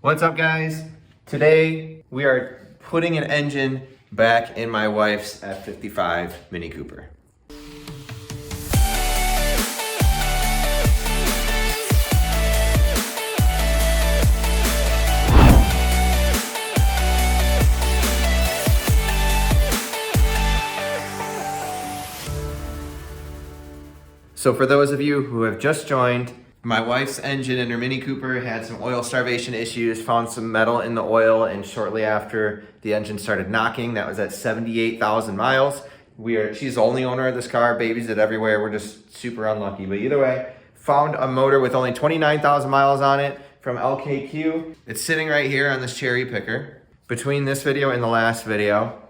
What's up, guys? Today we are putting an engine back in my wife's F55 Mini Cooper. So for those of you who have just joined, my wife's engine in her Mini Cooper had some oil starvation issues, found some metal in the oil, and shortly after the engine started knocking. That was at 78,000 miles. She's the only owner of this car, babies it everywhere. We're just super unlucky. But either way, found a motor with only 29,000 miles on it from LKQ. It's sitting right here on this cherry picker. Between this video and the last video,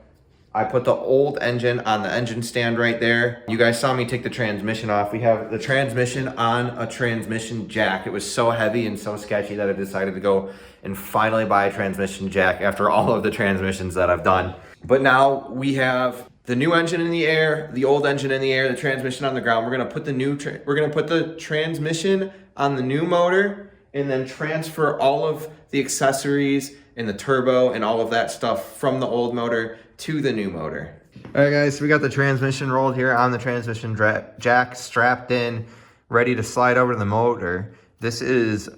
I put the old engine on the engine stand right there. You guys saw me take the transmission off. We have the transmission on a transmission jack. It was so heavy and so sketchy that I decided to go and finally buy a transmission jack after all of the transmissions that I've done. But now we have the new engine in the air, the old engine in the air, the transmission on the ground. We're gonna put the transmission on the new motor and then transfer all of the accessories and the turbo and all of that stuff from the old motor to the new motor. All right, guys, so we got the transmission rolled here on the transmission jack, strapped in, ready to slide over to the motor. This is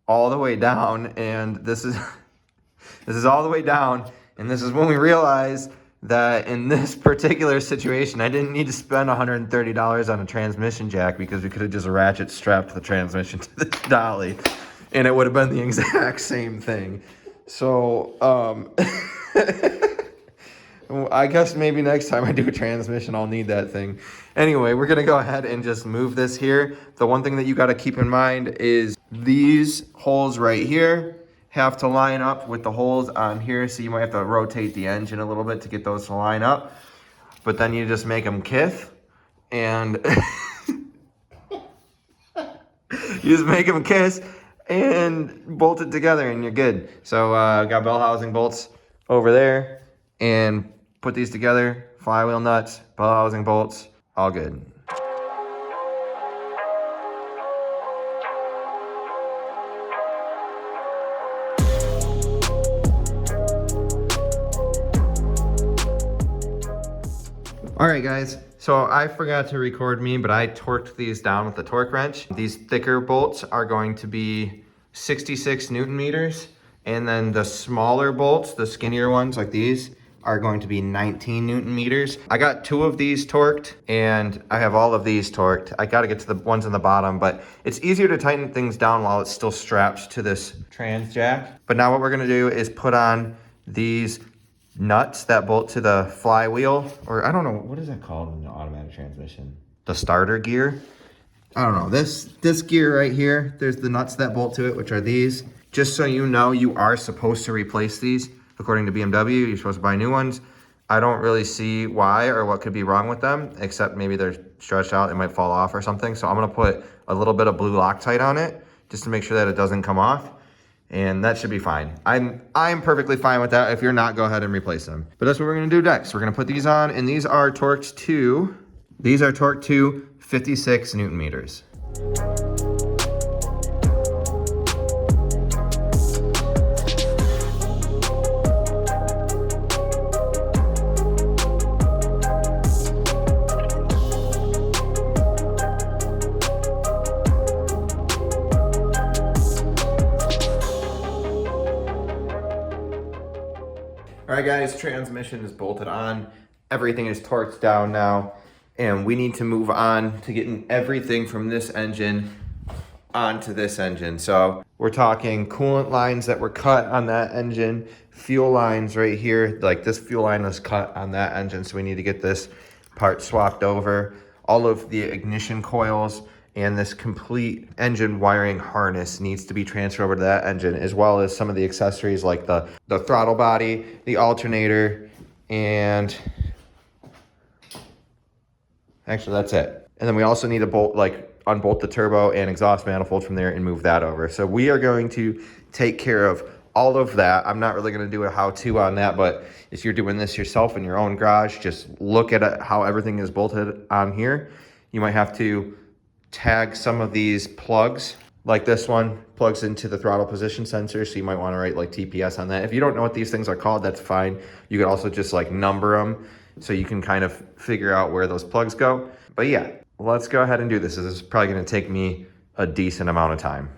all the way down, and this is all the way down, and this is when we realized that in this particular situation, I didn't need to spend $130 on a transmission jack because we could have just ratchet strapped the transmission to the dolly, and it would have been the exact same thing. So, I guess maybe next time I do a transmission, I'll need that thing. Anyway, we're gonna go ahead and just move this here. The one thing that you gotta keep in mind is these holes right here have to line up with the holes on here, so you might have to rotate the engine a little bit to get those to line up. But then you just make them kith, and you just make them kiss and bolt it together, and you're good. So got bell housing bolts over there, and put these together, flywheel nuts, bell housing bolts, all good. All right, guys, so I forgot to record me, but I torqued these down with the torque wrench. These thicker bolts are going to be 66 Newton meters, and then the smaller bolts, the skinnier ones like these, are going to be 19 Newton meters. I got 2 of these torqued, and I have all of these torqued. I gotta get to the ones on the bottom, but it's easier to tighten things down while it's still strapped to this trans jack. But now what we're gonna do is put on these nuts that bolt to the flywheel, or I don't know, what is that called in an automatic transmission? The starter gear? I don't know, this gear right here, there's the nuts that bolt to it, which are these. Just so you know, you are supposed to replace these. According to BMW, you're supposed to buy new ones. I don't really see why or what could be wrong with them, except maybe they're stretched out, it might fall off or something. So I'm gonna put a little bit of blue Loctite on it, just to make sure that it doesn't come off. And that should be fine. I'm perfectly fine with that. If you're not, go ahead and replace them. But that's what we're gonna do next. We're gonna put these on, and these are torqued to 56 Newton meters. All right, guys, transmission is bolted on. Everything is torqued down now, and we need to move on to getting everything from this engine onto this engine. So we're talking coolant lines that were cut on that engine, fuel lines right here, like this fuel line was cut on that engine, so we need to get this part swapped over. All of the ignition coils and this complete engine wiring harness needs to be transferred over to that engine, as well as some of the accessories like the throttle body, the alternator, and actually that's it. And then we also need to unbolt the turbo and exhaust manifold from there and move that over. So we are going to take care of all of that. I'm not really gonna do a how-to on that, but if you're doing this yourself in your own garage, just look at how everything is bolted on here. You might have to tag some of these plugs like this one plugs into the throttle position sensor. So you might want to write like TPS on that. If you don't know what these things are called, that's fine. You could also just like number them so you can kind of figure out where those plugs go. But yeah, let's go ahead and do this. This is probably going to take me a decent amount of time.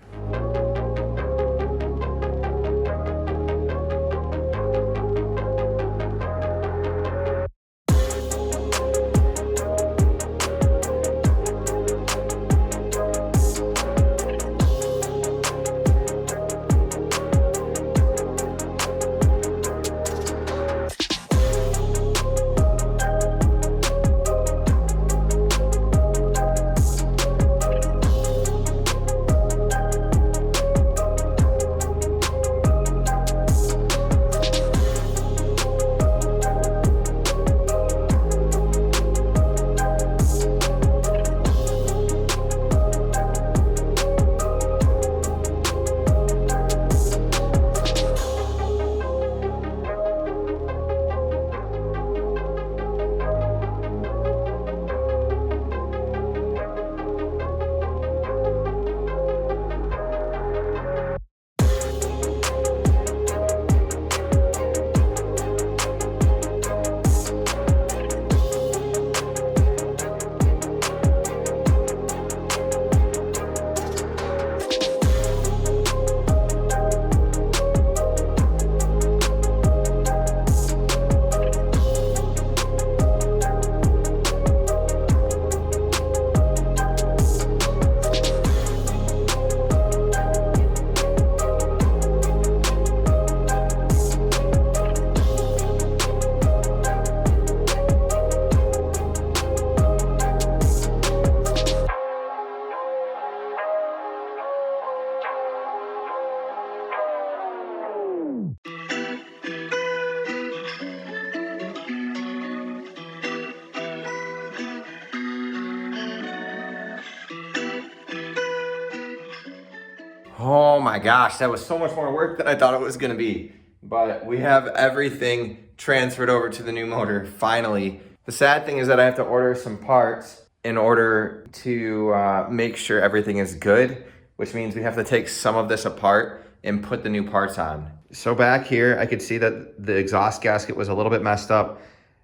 Oh my gosh, that was so much more work than I thought it was gonna be. But we have everything transferred over to the new motor, finally. The sad thing is that I have to order some parts in order to make sure everything is good, which means we have to take some of this apart and put the new parts on. So back here, I could see that the exhaust gasket was a little bit messed up,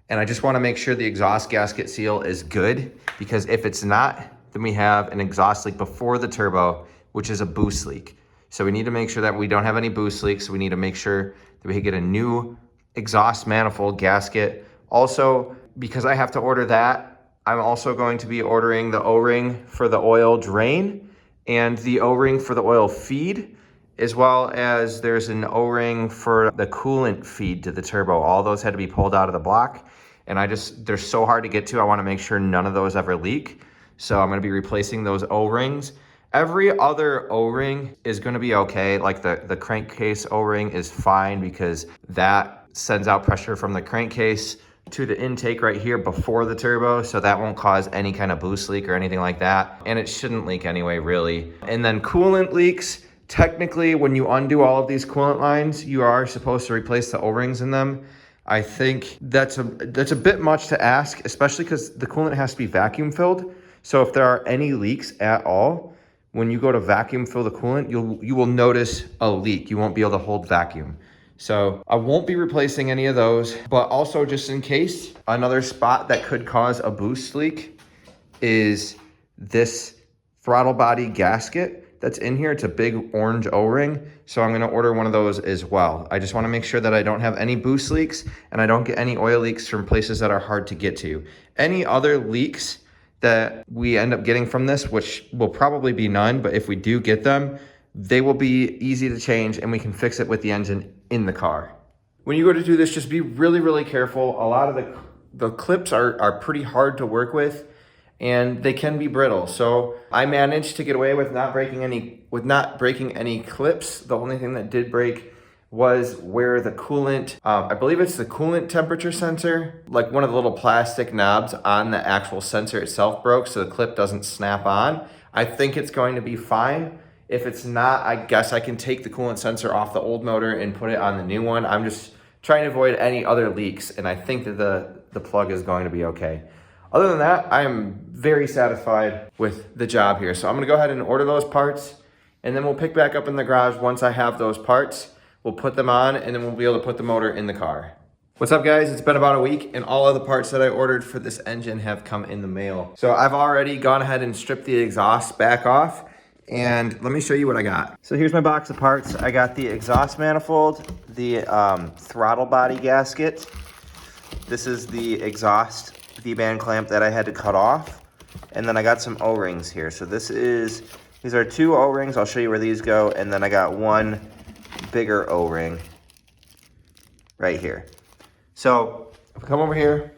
and I just wanna make sure the exhaust gasket seal is good, because if it's not, then we have an exhaust leak before the turbo, which is a boost leak. So we need to make sure that we don't have any boost leaks. So we need to make sure that we get a new exhaust manifold gasket. Also, because I have to order that, I'm also going to be ordering the O-ring for the oil drain and the O-ring for the oil feed, as well as there's an O-ring for the coolant feed to the turbo. All those had to be pulled out of the block, and they're so hard to get to. I want to make sure none of those ever leak. So I'm going to be replacing those O-rings. Every other O-ring is going to be okay. Like the crankcase O-ring is fine because that sends out pressure from the crankcase to the intake right here before the turbo, so that won't cause any kind of boost leak or anything like that. And it shouldn't leak anyway, really. And then coolant leaks, technically when you undo all of these coolant lines, you are supposed to replace the O-rings in them. I think that's a bit much to ask, especially because the coolant has to be vacuum filled. So if there are any leaks at all, when you go to vacuum fill the coolant, you will notice a leak. You won't be able to hold vacuum. So I won't be replacing any of those, but also just in case, another spot that could cause a boost leak is this throttle body gasket that's in here. It's a big orange O-ring. So I'm gonna order one of those as well. I just wanna make sure that I don't have any boost leaks and I don't get any oil leaks from places that are hard to get to. Any other leaks that we end up getting from this, which will probably be none, but if we do get them, they will be easy to change and we can fix it with the engine in the car. When you go to do this, just be really, really careful. A lot of the clips are pretty hard to work with and they can be brittle. So I managed to get away with not breaking any clips. The only thing that did break was where the coolant, I believe it's the coolant temperature sensor, like one of the little plastic knobs on the actual sensor itself broke, so the clip doesn't snap on. I think it's going to be fine. If it's not, I guess I can take the coolant sensor off the old motor and put it on the new one. I'm just trying to avoid any other leaks, and I think that the plug is going to be okay. Other than that, I am very satisfied with the job here. So I'm gonna go ahead and order those parts, and then we'll pick back up in the garage once I have those parts. We'll put them on, and then we'll be able to put the motor in the car. What's up, guys? It's been about a week, and all of the parts that I ordered for this engine have come in the mail. So I've already gone ahead and stripped the exhaust back off, and let me show you what I got. So here's my box of parts. I got the exhaust manifold, the throttle body gasket. This is the exhaust V-band clamp that I had to cut off. And then I got some O-rings here. So these are 2 O-rings. I'll show you where these go. And then I got 1 bigger O-ring right here. So if I come over here,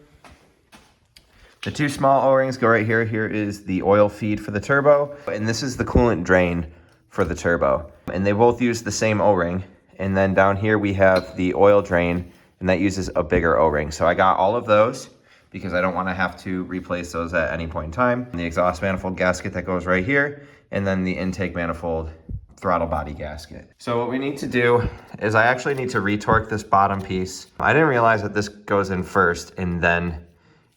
the 2 small O-rings go right here. Here is the oil feed for the turbo, and this is the coolant drain for the turbo. And they both use the same O-ring. And then down here we have the oil drain, and that uses a bigger O-ring. So I got all of those because I don't want to have to replace those at any point in time. The exhaust manifold gasket that goes right here, and then the intake manifold throttle body gasket. So what we need to do is I actually need to retorque this bottom piece. I didn't realize that this goes in first, and then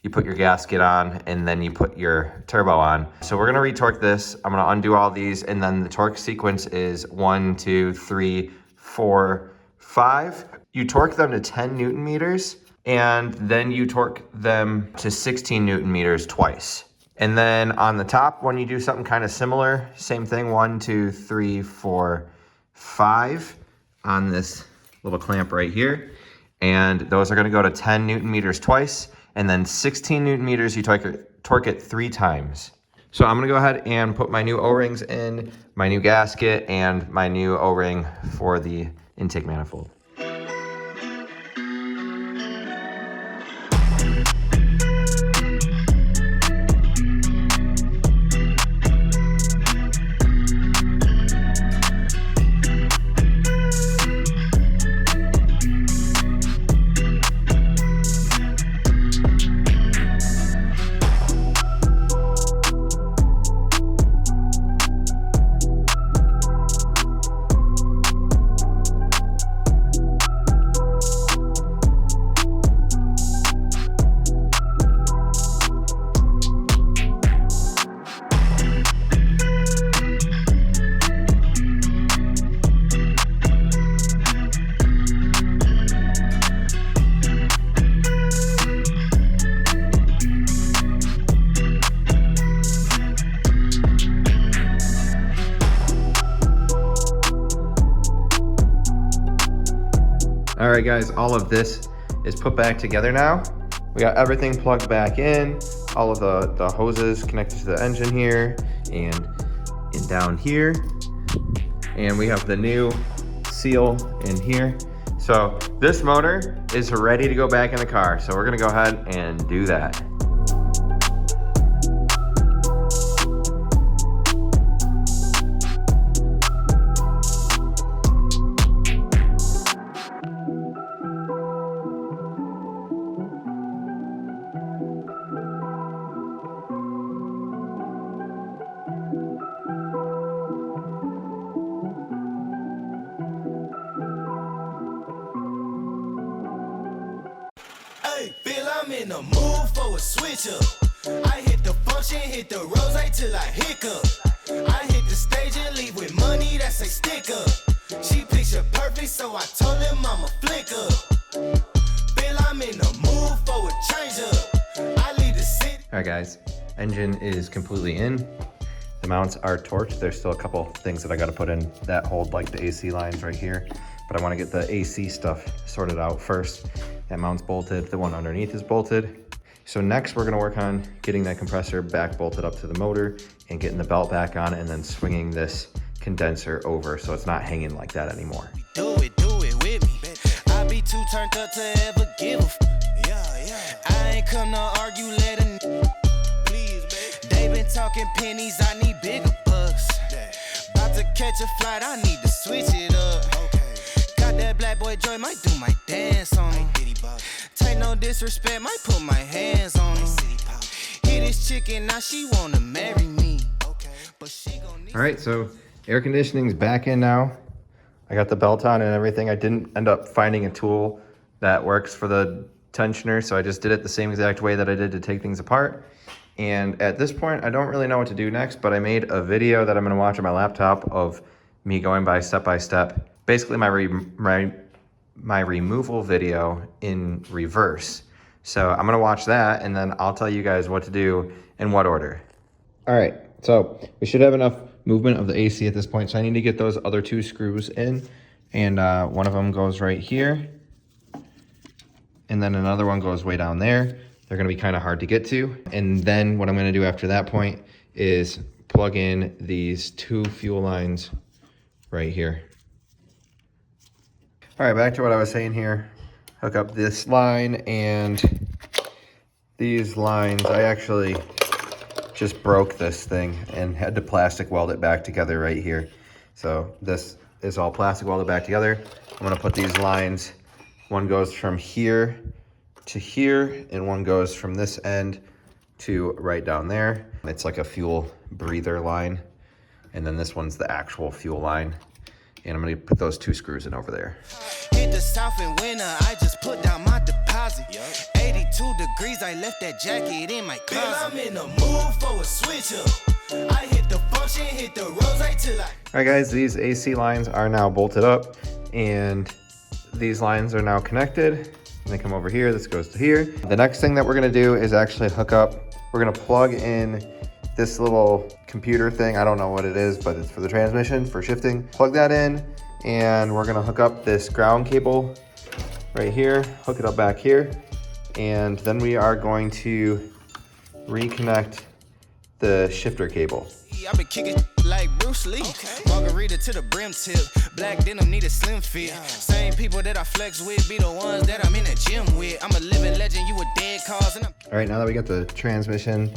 you put your gasket on, and then you put your turbo on. So we're gonna retorque this. I'm gonna undo all these, and then the torque sequence is 1, 2, 3, 4, 5. You torque them to 10 Newton meters, and then you torque them to 16 Newton meters twice. And then on the top, when you do something kind of similar, same thing, 1, 2, 3, 4, 5 on this little clamp right here. And those are gonna go to 10 Newton meters twice, and then 16 Newton meters, you torque it 3 times. So I'm gonna go ahead and put my new O-rings in, my new gasket, and my new O-ring for the intake manifold. All right, guys, all of this is put back together now. We got everything plugged back in, all of the hoses connected to the engine here and down here. And we have the new seal in here. So this motor is ready to go back in the car. So we're gonna go ahead and do that. Feel I'm in the mood for a switch up. I hit the function, hit the rose till I hiccup. I hit the stage and leave with money that's a stick up. She picture perfect, so I told him I'm a flick up. Feel I'm in the mood for a change up. I leave the city. All right, guys, engine is completely in. The mounts are torqued. There's still a couple things that I got to put in that hold like the AC lines right here, but I want to get the AC stuff sorted out first. That mount's bolted, the one underneath is bolted. So next we're gonna work on getting that compressor back bolted up to the motor and getting the belt back on, and then swinging this condenser over so it's not hanging like that anymore. Do it with me. I be too turned up to ever give a I ain't come to argue, let a please, babe. They been talking pennies, I need bigger bucks. About to catch a flight, I need to switch it up. Got that black boy joy, might do my dance on him. Take no disrespect, might put my hands on him. Hit this chicken, now she wanna marry me. But she gon' need. All right, so air conditioning's back in now. I got the belt on and everything. I didn't end up finding a tool that works for the tensioner, so I just did it the same exact way that I did to take things apart. And at this point, I don't really know what to do next, but I made a video that I'm gonna watch on my laptop of me going by step, basically my removal video in reverse. So I'm gonna watch that and then I'll tell you guys what to do in what order. All right, so we should have enough movement of the AC at this point. So I need to get those other 2 screws in, and one of them goes right here. And then another one goes way down there. They're gonna be kind of hard to get to. And then what I'm gonna do after that point is plug in these 2 fuel lines right here. All right, back to what I was saying here. Hook up this line and these lines. I actually just broke this thing and had to plastic weld it back together right here. So this is all plastic welded back together. I'm gonna put these lines, one goes from here to here, and one goes from this end to right down there. It's like a fuel breather line. And then this one's the actual fuel line. And I'm gonna put those 2 screws in over there. Hit the south in winter, I just put down my deposit. 82 degrees, I left that jacket in my closet. I'm in the mood for a switch up. I hit the function, hit the rose till I... All right guys, these AC lines are now bolted up and these lines are now connected. They come over here, this goes to here. The next thing that we're gonna do is actually hook up, we're gonna plug in this little computer thing. I don't know what it is, but it's for the transmission, for shifting. Plug that in, and we're gonna hook up this ground cable right here, hook it up back here, and then we are going to reconnect the shifter cable. I've been kicking like Bruce Lee. Margarita to the brim tip. Black denim need a slim fit. Same people that I flex with be the ones that I'm in the gym with. I'm a living legend, you a dead cause. And all right, now that we got the transmission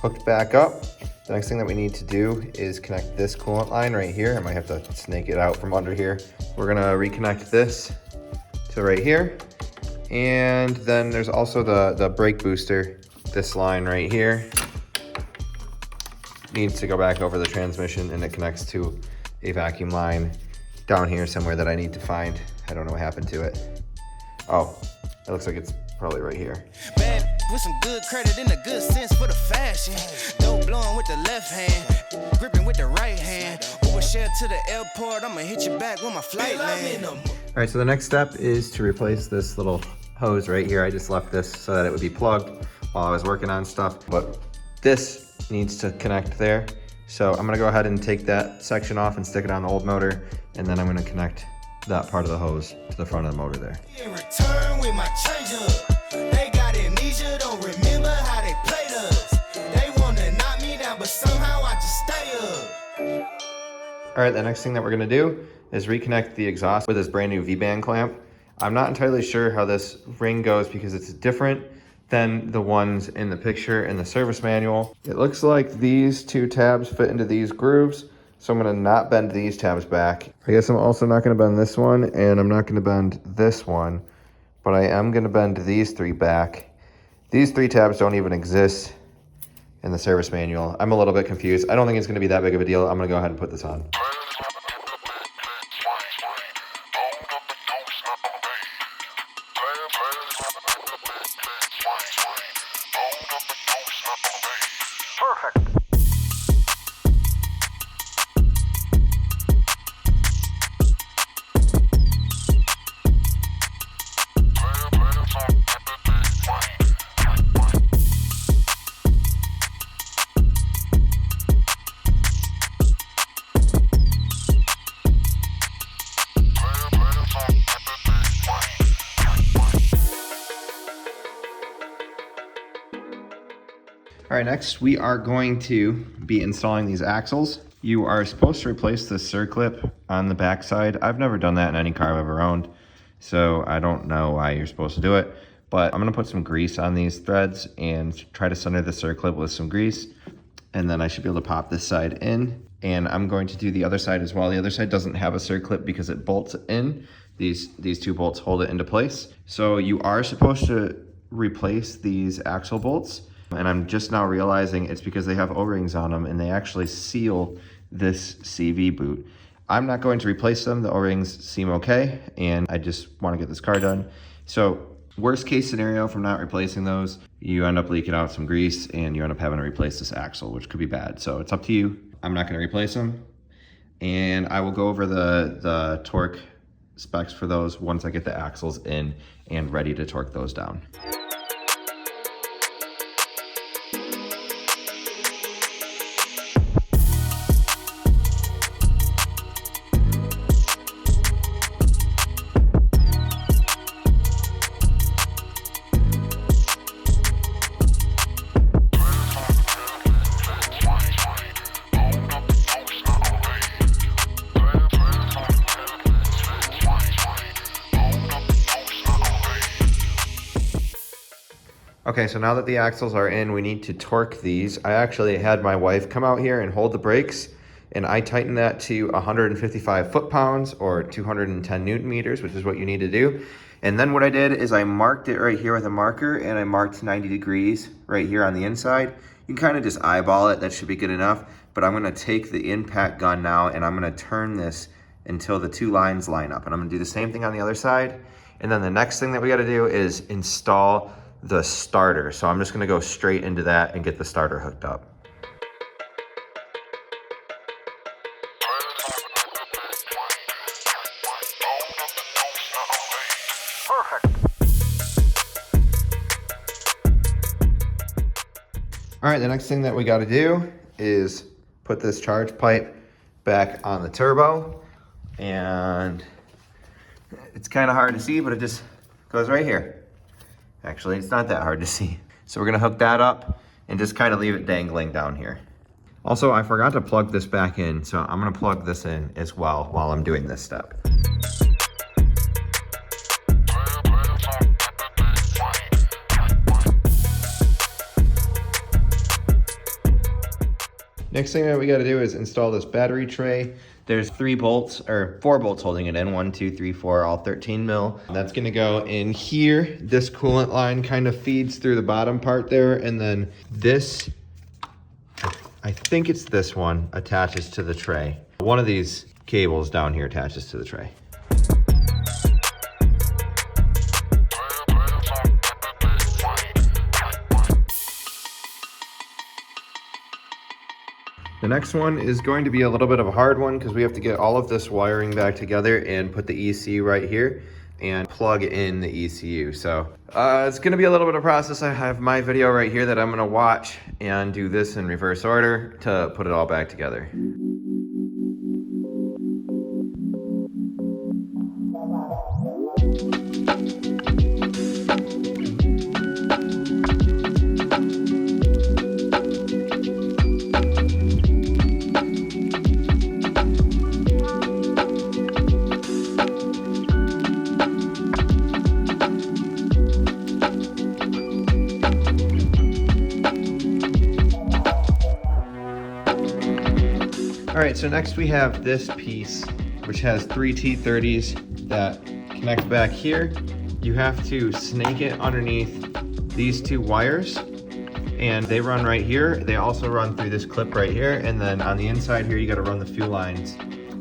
hooked back up, the next thing that we need to do is connect this coolant line right here. I might have to snake it out from under here. We're gonna reconnect this to right here. And then there's also the brake booster, this line right here. Needs to go back over the transmission, and it connects to a vacuum line down here somewhere that I need to find. I don't know what happened to it. Oh, it looks like it's probably right here. bad with some good credit and a good sense for the fashion. Dope blowing with the left hand, gripping with the right hand. Uber share to the airport, I'ma hit you back when my flight land. All right, so the next step is to replace this little hose right here. I just left this so that it would be plugged while I was working on stuff, but this needs to connect there. So I'm gonna go ahead and take that section off and stick it on the old motor, and then I'm gonna connect that part of the hose to the front of the motor there. In return with my change up, they got amnesia, don't remember how they played us. They wanna knock me down, but somehow I just stay up. All right, the next thing that we're gonna do is reconnect the exhaust with this brand new V-band clamp. I'm not entirely sure how this ring goes because it's different than the ones in the picture in the service manual. It looks like these 2 tabs fit into these grooves, so I'm gonna not bend these tabs back. I guess I'm also not gonna bend this one, and I'm not gonna bend this one, but I am gonna bend these 3 back. These 3 tabs don't even exist in the service manual. I'm a little bit confused. I don't think it's gonna be that big of a deal. I'm gonna go ahead and put this on. All right, next we are going to be installing these axles. You are supposed to replace the circlip on the backside. I've never done that in any car I've ever owned, so I don't know why you're supposed to do it, but I'm gonna put some grease on these threads and try to center the circlip with some grease, and then I should be able to pop this side in, and I'm going to do the other side as well. The other side doesn't have a circlip because it bolts in. These 2 bolts hold it into place. So you are supposed to replace these axle bolts, and I'm just now realizing it's because they have O-rings on them and they actually seal this CV boot. I'm not going to replace them. The O-rings seem okay, and I just want to get this car done. So worst case scenario from not replacing those, you end up leaking out some grease and you end up having to replace this axle, which could be bad. So it's up to you. I'm not going to replace them. and I will go over the torque specs for those once I get the axles in and ready to torque those down. Okay, so now that the axles are in, we need to torque these. I actually had my wife come out here and hold the brakes, and I tightened that to 155 foot-pounds or 210 Newton meters, which is what you need to do. And then what I did is I marked it right here with a marker, and I marked 90 degrees right here on the inside. You can kind of just eyeball it, that should be good enough. But I'm gonna take the impact gun now, and I'm gonna turn this until the two lines line up. And I'm gonna do the same thing on the other side. And then the next thing that we gotta do is install the starter. So I'm just gonna go straight into that and get the starter hooked up. Perfect. All right, the next thing that we gotta do is put this charge pipe back on the turbo, and it's kind of hard to see, but it just goes right here. Actually, it's not that hard to see. So we're gonna hook that up and just kind of leave it dangling down here. Also, I forgot to plug this back in, so I'm gonna plug this in as well while I'm doing this step. Next thing that we gotta do is install this battery tray. There's 4 bolts holding it in, 1, 2, 3, 4, all 13 mil. That's gonna go in here. This coolant line kind of feeds through the bottom part there, and then this, I think it's this one, attaches to the tray. One of these cables down here attaches to the tray. The next one is going to be a little bit of a hard one because we have to get all of this wiring back together and put the ECU right here and plug in the ECU. So it's gonna be a little bit of process. I have my video right here that I'm gonna watch and do this in reverse order to put it all back together. All right, so next we have this piece, which has 3 T30s that connect back here. You have to snake it underneath these 2 wires, and they run right here. They also run through this clip right here, and then on the inside here, you gotta run the fuel lines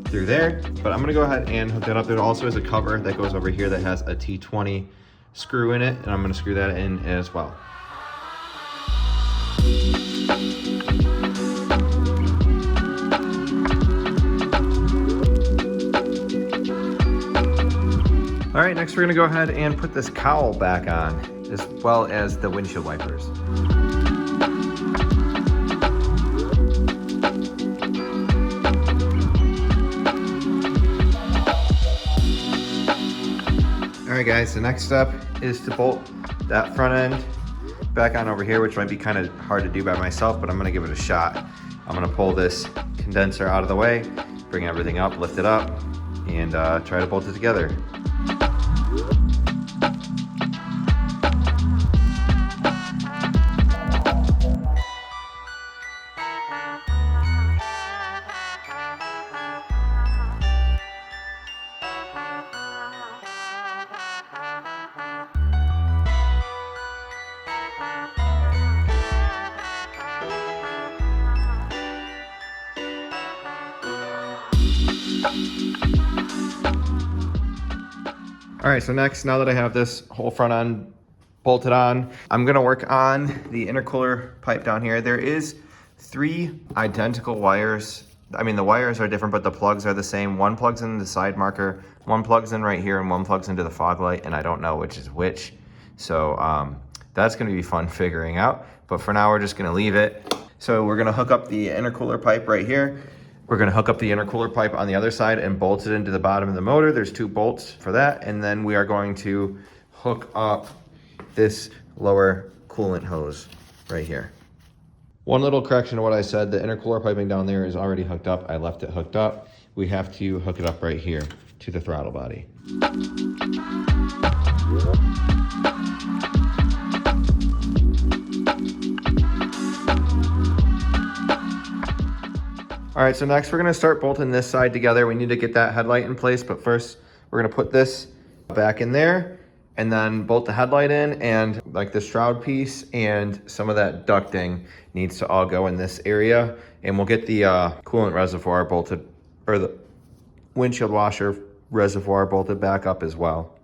through there. But I'm gonna go ahead and hook that up. There also is a cover that goes over here that has a T20 screw in it, and I'm gonna screw that in as well. All right, next we're gonna go ahead and put this cowl back on, as well as the windshield wipers. All right guys, the next step is to bolt that front end back on over here, which might be kind of hard to do by myself, but I'm gonna give it a shot. I'm gonna pull this condenser out of the way, bring everything up, lift it up, and try to bolt it together. All right, so next, now that I have this whole front end bolted on, I'm gonna work on the intercooler pipe down here. There is 3 identical wires I mean, the wires are different, but the plugs are the same. One plugs in the side marker, one plugs in right here, and one plugs into the fog light, and I don't know which is which. So that's gonna be fun figuring out. But for now, we're just gonna leave it. So we're gonna hook up the intercooler pipe right here. We're gonna hook up the intercooler pipe on the other side and bolt it into the bottom of the motor. There's 2 bolts for that. And then we are going to hook up this lower coolant hose right here. One little correction to what I said, the intercooler piping down there is already hooked up. I left it hooked up. We have to hook it up right here to the throttle body. All right, so next we're gonna start bolting this side together. We need to get that headlight in place, but first we're gonna put this back in there and then bolt the headlight in, and like the shroud piece and some of that ducting needs to all go in this area. And we'll get the coolant reservoir bolted, or the windshield washer reservoir bolted back up as well.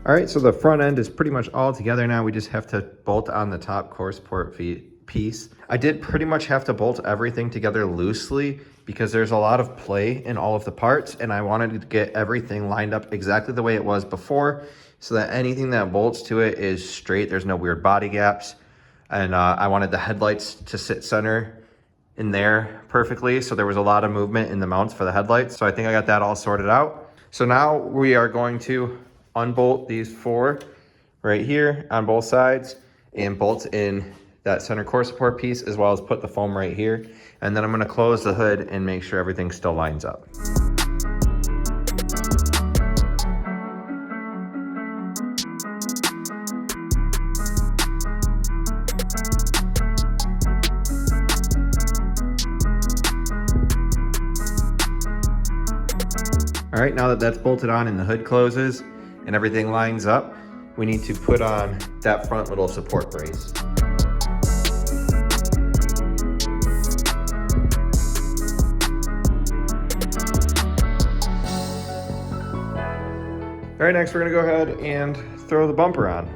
All right, so the front end is pretty much all together now. We just have to bolt on the top core support piece. I did pretty much have to bolt everything together loosely because there's a lot of play in all of the parts, and I wanted to get everything lined up exactly the way it was before so that anything that bolts to it is straight. There's no weird body gaps. And I wanted the headlights to sit center in there perfectly. So there was a lot of movement in the mounts for the headlights. So I think I got that all sorted out. So now we are going to unbolt these 4 right here on both sides and bolt in that center core support piece, as well as put the foam right here. And then I'm gonna close the hood and make sure everything still lines up. All right, now that that's bolted on and the hood closes and everything lines up, we need to put on that front little support brace. All right, next we're gonna go ahead and throw the bumper on.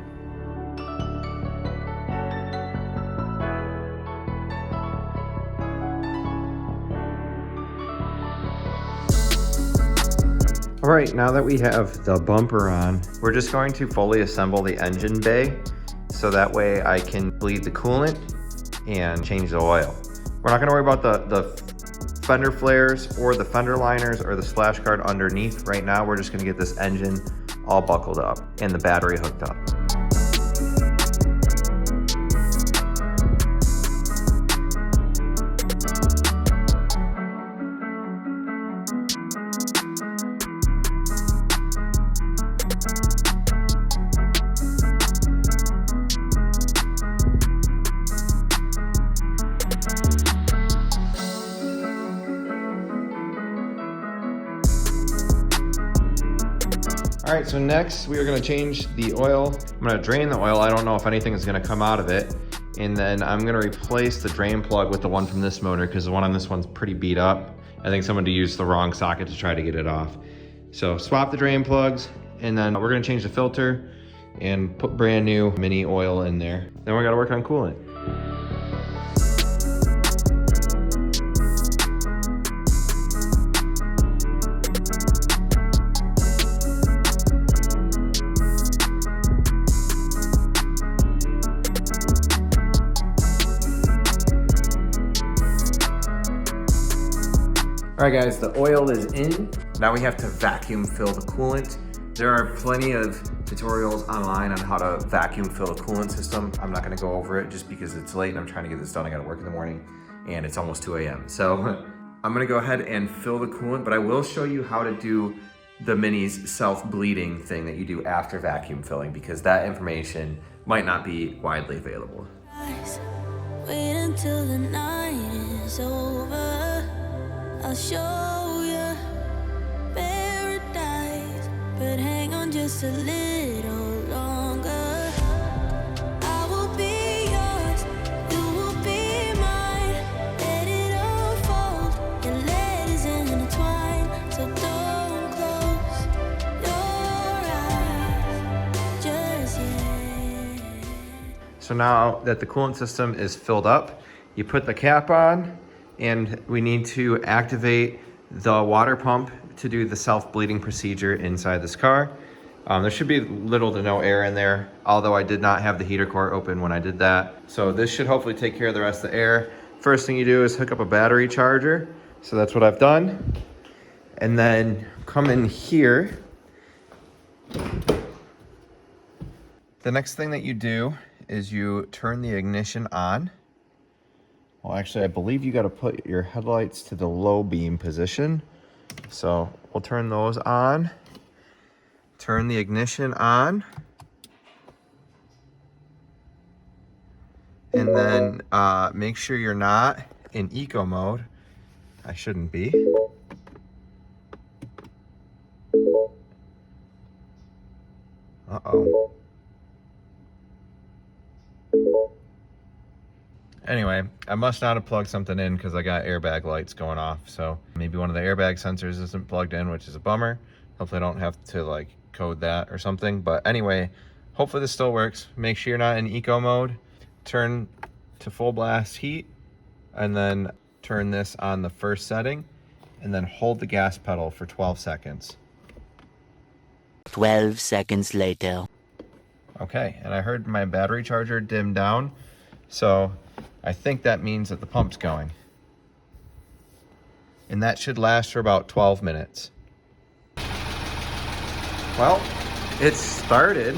All right, now that we have the bumper on, we're just going to fully assemble the engine bay so that way I can bleed the coolant and change the oil. We're not gonna worry about the fender flares or the fender liners or the splash guard underneath right now. We're just gonna get this engine all buckled up and the battery hooked up. All right, so next we are gonna change the oil. I'm gonna drain the oil. I don't know if anything is gonna come out of it. And then I'm gonna replace the drain plug with the one from this motor because the one on this one's pretty beat up. I think somebody used the wrong socket to try to get it off. So swap the drain plugs, and then we're gonna change the filter and put brand new mini oil in there. Then we gotta work on coolant. All right guys, the oil is in. Now we have to vacuum fill the coolant. There are plenty of tutorials online on how to vacuum fill a coolant system. I'm not gonna go over it just because it's late and I'm trying to get this done. I gotta work in the morning and it's almost 2 a.m. So I'm gonna go ahead and fill the coolant, but I will show you how to do the Mini's self-bleeding thing that you do after vacuum filling, because that information might not be widely available. Wait until the night is over. I'll show you paradise, but hang on just a little longer. I will be yours, you will be mine. Let it unfold, your letters intertwine. So don't close your eyes just yet. So now that the coolant system is filled up, you put the cap on, and we need to activate the water pump to do the self-bleeding procedure inside this car. There should be little to no air in there, although I did not have the heater core open when I did that. So this should hopefully take care of the rest of the air. First thing you do is hook up a battery charger. So that's what I've done. And then come in here. The next thing that you do is you turn the ignition on. Well, actually, I believe you got to put your headlights to the low beam position. So we'll turn those on. Turn the ignition on. And then make sure you're not in eco mode. I shouldn't be. Uh-oh. Anyway, I must not have plugged something in because I got airbag lights going off. So maybe one of the airbag sensors isn't plugged in, which is a bummer. Hopefully I don't have to like code that or something. But anyway, hopefully this still works. Make sure you're not in eco mode. Turn to full blast heat and then turn this on the first setting and then hold the gas pedal for 12 seconds. 12 seconds later. Okay, and I heard my battery charger dim down. So I think that means that the pump's going. And that should last for about 12 minutes. Well, it started.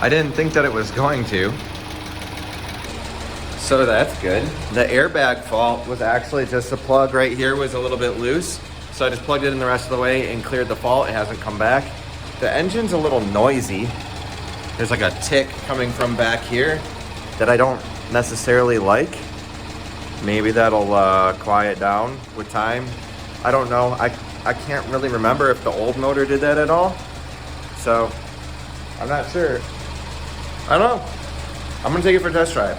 I didn't think that it was going to. So that's good. The airbag fault was actually just the plug right here was a little bit loose. So I just plugged it in the rest of the way and cleared the fault. It hasn't come back. The engine's a little noisy. There's like a tick coming from back here that I don't necessarily like. Maybe that'll quiet down with time. I don't know. I can't really remember if the old motor did that at all. So I'm not sure. I don't know. I'm gonna take it for a test drive.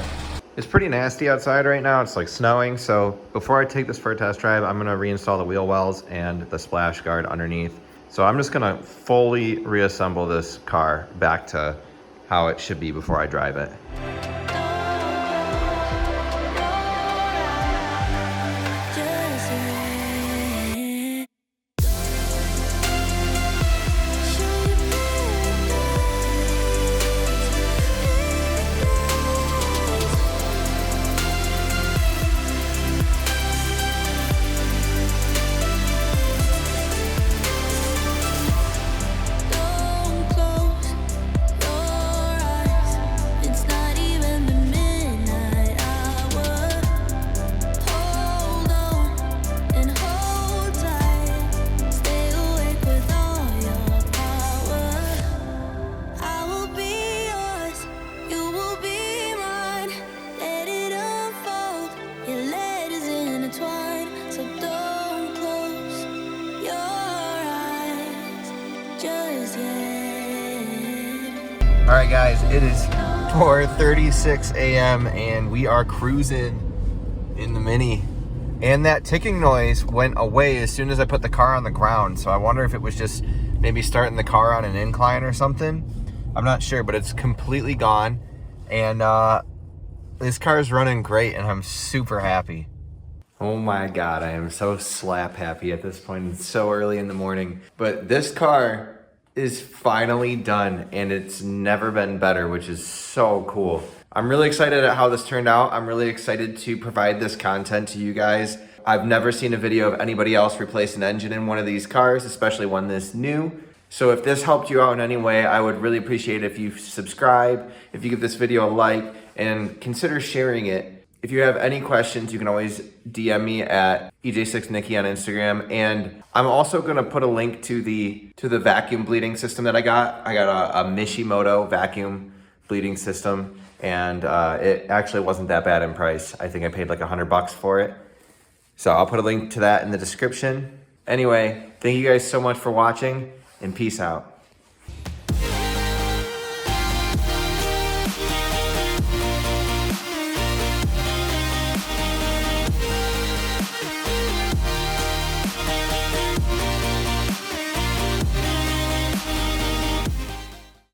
It's pretty nasty outside right now. It's like snowing. So before I take this for a test drive, I'm gonna reinstall the wheel wells and the splash guard underneath. So I'm just gonna fully reassemble this car back to how it should be before I drive it. All right, guys, it is 4:36 a.m. and we are cruising in the Mini. And that ticking noise went away as soon as I put the car on the ground. So I wonder if it was just maybe starting the car on an incline or something. I'm not sure, but it's completely gone. And this car is running great and I'm super happy. Oh my God, I am so slap happy at this point. It's so early in the morning. But this car is finally done and it's never been better, which is so cool. I'm really excited at how this turned out. I'm really excited to provide this content to you guys. I've never seen a video of anybody else replace an engine in one of these cars, especially one this new. So if this helped you out in any way, I would really appreciate it if you subscribe, if you give this video a like, and consider sharing it. If you have any questions, you can always DM me at EJ6Nikki on Instagram. And I'm also gonna put a link to the vacuum bleeding system that I got. I got a Mishimoto vacuum bleeding system, and it actually wasn't that bad in price. I think I paid like $100 for it. So I'll put a link to that in the description. Anyway, thank you guys so much for watching, and peace out.